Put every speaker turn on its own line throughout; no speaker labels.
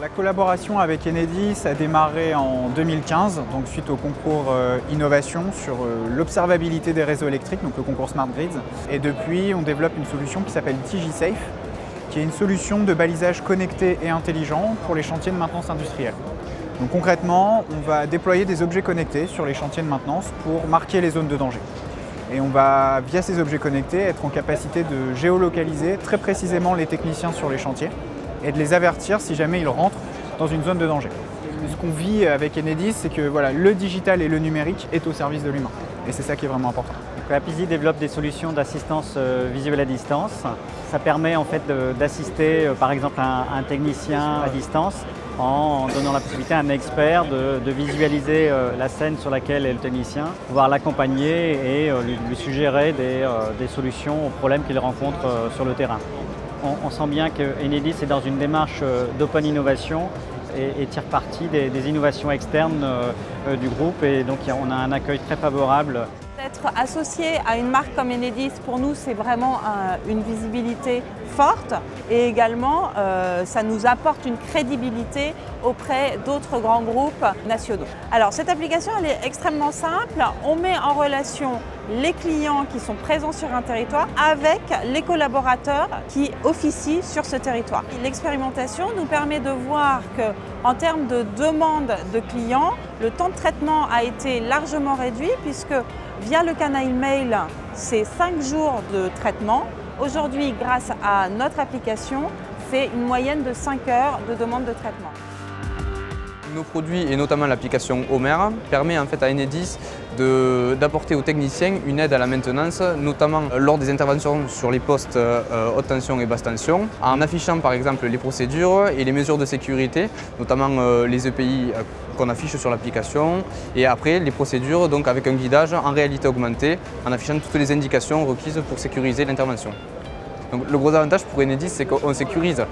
La collaboration avec Enedis a démarré en 2015, donc suite au concours innovation sur l'observabilité des réseaux électriques, donc le concours Smart Grids. Et depuis, on développe une solution qui s'appelle TJSafe, qui est une solution de balisage connecté et intelligent pour les chantiers de maintenance industrielle. Donc concrètement, on va déployer des objets connectés sur les chantiers de maintenance pour marquer les zones de danger. Et on va, via ces objets connectés, être en capacité de géolocaliser très précisément les techniciens sur les chantiers et de les avertir si jamais ils rentrent dans une zone de danger. Ce qu'on vit avec Enedis, c'est que voilà, le digital et le numérique est au service de l'humain. Et c'est ça qui est vraiment important.
Apizee développe des solutions d'assistance visuelle à distance. Ça permet en fait d'assister par exemple un technicien à distance en donnant la possibilité à un expert de visualiser la scène sur laquelle est le technicien, pouvoir l'accompagner et lui suggérer des solutions aux problèmes qu'il rencontre sur le terrain. On sent bien que Enedis est dans une démarche d'open innovation et tire parti des innovations externes du groupe, et donc on a un accueil très favorable.
Être associé à une marque comme Enedis, pour nous, c'est vraiment une visibilité forte et également ça nous apporte une crédibilité auprès d'autres grands groupes nationaux. Alors cette application, elle est extrêmement simple. On met en relation les clients qui sont présents sur un territoire avec les collaborateurs qui officient sur ce territoire. L'expérimentation nous permet de voir qu'en termes de demande de clients, le temps de traitement a été largement réduit puisque via le canal mail, c'est 5 jours de traitement. Aujourd'hui, grâce à notre application, c'est une moyenne de 5 heures de demande de traitement.
Nos produits, et notamment l'application Homer, permet en fait à Enedis d'apporter aux techniciens une aide à la maintenance, notamment lors des interventions sur les postes haute tension et basse tension, en affichant par exemple les procédures et les mesures de sécurité, notamment les EPI qu'on affiche sur l'application, et après les procédures donc avec un guidage en réalité augmentée, en affichant toutes les indications requises pour sécuriser l'intervention. Donc, le gros avantage pour Enedis, c'est qu'on sécurise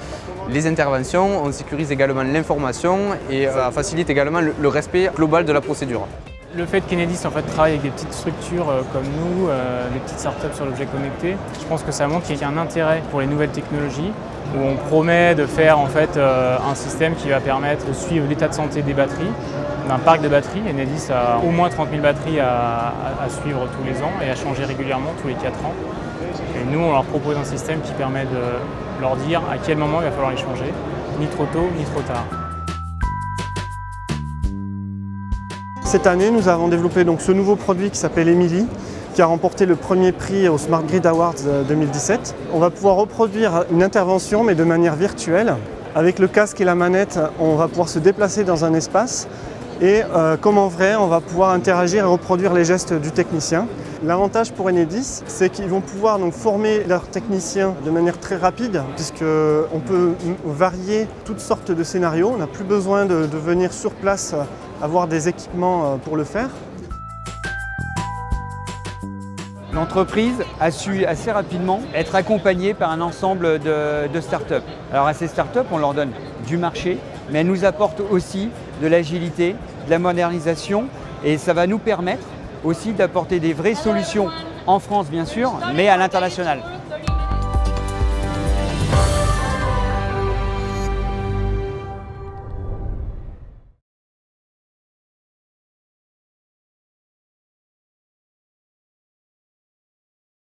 les interventions, on sécurise également l'information et ça facilite également le respect global de la procédure.
Le fait qu'Enedis en fait, travaille avec des petites structures comme nous, des petites startups sur l'objet connecté, je pense que ça montre qu'il y a un intérêt pour les nouvelles technologies, où on promet de faire en fait, un système qui va permettre de suivre l'état de santé des batteries, d'un parc de batteries. Enedis a au moins 30 000 batteries à suivre tous les ans et à changer régulièrement tous les 4 ans. Et nous, on leur propose un système qui permet de leur dire à quel moment il va falloir les changer, ni trop tôt, ni trop tard.
Cette année, nous avons développé donc ce nouveau produit qui s'appelle Emily, qui a remporté le premier prix au Smart Grid Awards 2017. On va pouvoir reproduire une intervention, mais de manière virtuelle. Avec le casque et la manette, on va pouvoir se déplacer dans un espace et comme en vrai, on va pouvoir interagir et reproduire les gestes du technicien. L'avantage pour Enedis, c'est qu'ils vont pouvoir donc former leurs techniciens de manière très rapide, puisqu'on peut varier toutes sortes de scénarios. On n'a plus besoin de venir sur place avoir des équipements pour le faire.
L'entreprise a su assez rapidement être accompagnée par un ensemble de startups. Alors à ces startups, on leur donne du marché, mais elles nous apportent aussi de l'agilité, de la modernisation, et ça va nous permettre aussi d'apporter des vraies solutions en France bien sûr, mais à l'international.